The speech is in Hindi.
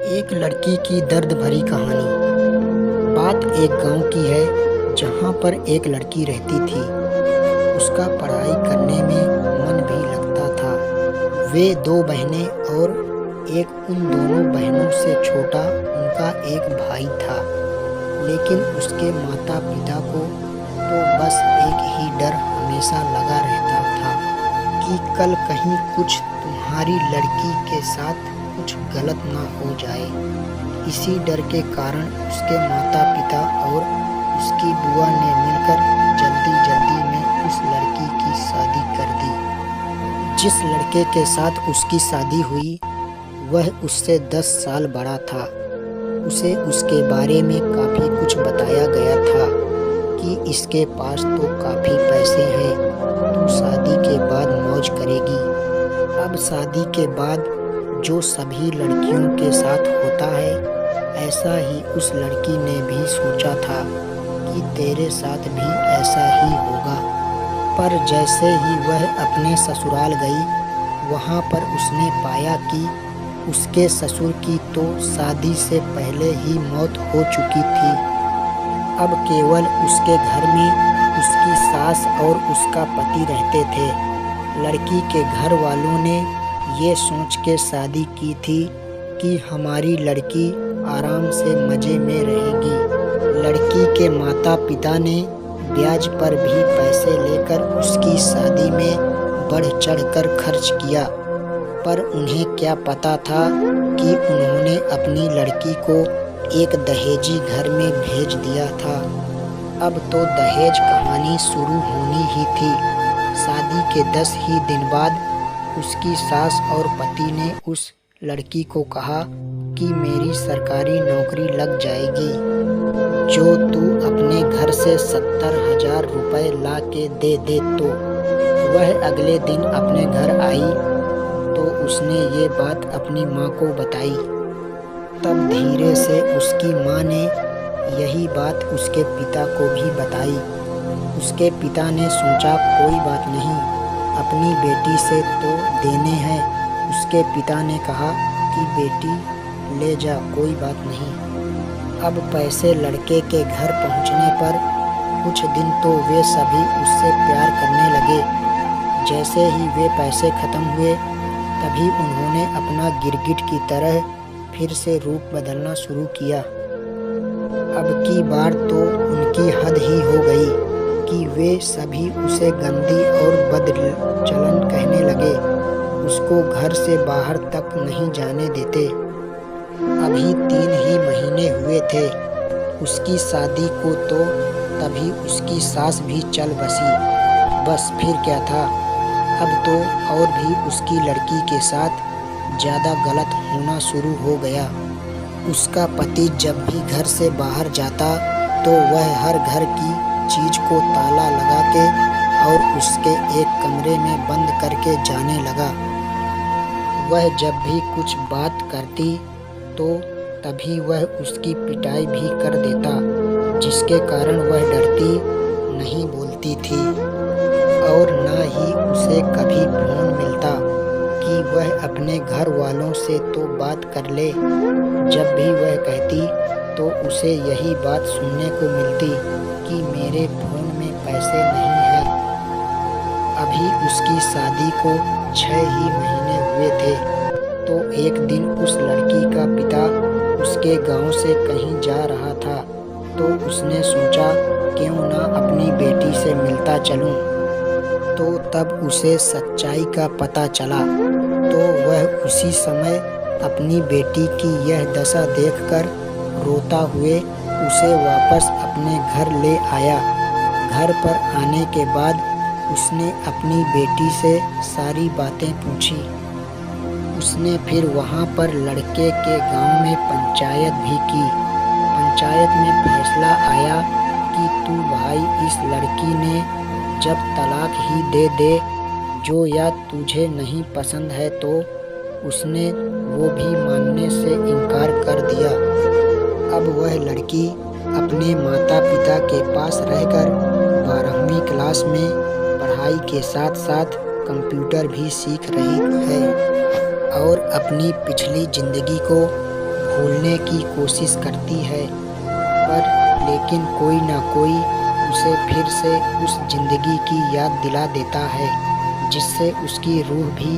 एक लड़की की दर्द भरी कहानी। बात एक गांव की है जहां पर एक लड़की रहती थी। उसका पढ़ाई करने में मन भी लगता था। वे दो बहनें और एक उन दोनों बहनों से छोटा उनका एक भाई था। लेकिन उसके माता पिता को तो बस एक ही डर हमेशा लगा रहता था कि कल कहीं कुछ तुम्हारी लड़की के साथ कुछ गलत ना हो जाए। इसी डर के कारण उसके माता पिता और उसकी बुआ ने मिलकर जल्दी जल्दी में उस लड़की की शादी कर दी। जिस लड़के के साथ उसकी शादी हुई वह उससे 10 साल बड़ा था। उसे उसके बारे में काफ़ी कुछ बताया गया था कि इसके पास तो काफ़ी पैसे हैं, तू शादी के बाद मौज करेगी। अब शादी के बाद जो सभी लड़कियों के साथ होता है, ऐसा ही उस लड़की ने भी सोचा था कि तेरे साथ भी ऐसा ही होगा। पर जैसे ही वह अपने ससुराल गई, वहाँ पर उसने पाया कि उसके ससुर की तो शादी से पहले ही मौत हो चुकी थी। अब केवल उसके घर में उसकी सास और उसका पति रहते थे। लड़की के घर वालों ने ये सोच के शादी की थी कि हमारी लड़की आराम से मज़े में रहेगी। लड़की के माता पिता ने ब्याज पर भी पैसे लेकर उसकी शादी में बढ़ चढ़कर खर्च किया। पर उन्हें क्या पता था कि उन्होंने अपनी लड़की को एक दहेजी घर में भेज दिया था। अब तो दहेज कहानी शुरू होनी ही थी। शादी के 10 ही दिन बाद उसकी सास और पति ने उस लड़की को कहा कि मेरी सरकारी नौकरी लग जाएगी, जो तू अपने घर से 70,000 रुपये ला के दे दे। तो वह अगले दिन अपने घर आई तो उसने ये बात अपनी माँ को बताई। तब धीरे से उसकी माँ ने यही बात उसके पिता को भी बताई। उसके पिता ने सोचा कोई बात नहीं, अपनी बेटी से तो देने हैं। उसके पिता ने कहा कि बेटी ले जा, कोई बात नहीं। अब पैसे लड़के के घर पहुंचने पर कुछ दिन तो वे सभी उससे प्यार करने लगे। जैसे ही वे पैसे ख़त्म हुए तभी उन्होंने अपना गिरगिट की तरह फिर से रूप बदलना शुरू किया। अब की बार तो उनकी हद ही हो गई कि वे सभी उसे गंदी और बदचलन कहने लगे। उसको घर से बाहर तक नहीं जाने देते। अभी 3 ही महीने हुए थे उसकी शादी को, तो तभी उसकी सास भी चल बसी। बस फिर क्या था, अब तो और भी उसकी लड़की के साथ ज़्यादा गलत होना शुरू हो गया। उसका पति जब भी घर से बाहर जाता तो वह हर घर की चीज़ को ताला लगा के और उसके एक कमरे में बंद करके जाने लगा। वह जब भी कुछ बात करती तो तभी वह उसकी पिटाई भी कर देता, जिसके कारण वह डरती नहीं बोलती थी। और ना ही उसे कभी फोन मिलता कि वह अपने घर वालों से तो बात कर ले। जब भी वह कहती तो उसे यही बात सुनने को मिलती कि मेरे फ़ोन में पैसे नहीं हैं। अभी उसकी शादी को 6 ही महीने हुए थे तो एक दिन उस लड़की का पिता उसके गांव से कहीं जा रहा था, तो उसने सोचा क्यों ना अपनी बेटी से मिलता चलूं। तो तब उसे सच्चाई का पता चला, तो वह उसी समय अपनी बेटी की यह दशा देखकर रोता हुए उसे वापस अपने घर ले आया। घर पर आने के बाद उसने अपनी बेटी से सारी बातें पूछी। उसने फिर वहाँ पर लड़के के गांव में पंचायत भी की। पंचायत में फैसला आया कि तू भाई, इस लड़की ने जब तलाक ही दे दे, जो या तुझे नहीं पसंद है, तो उसने वो भी मानने से इनकार कर दिया। अब वह लड़की अपने माता पिता के पास रहकर 12वीं क्लास में पढ़ाई के साथ साथ कंप्यूटर भी सीख रही है और अपनी पिछली ज़िंदगी को भूलने की कोशिश करती है, पर लेकिन कोई ना कोई उसे फिर से उस जिंदगी की याद दिला देता है जिससे उसकी रूह भी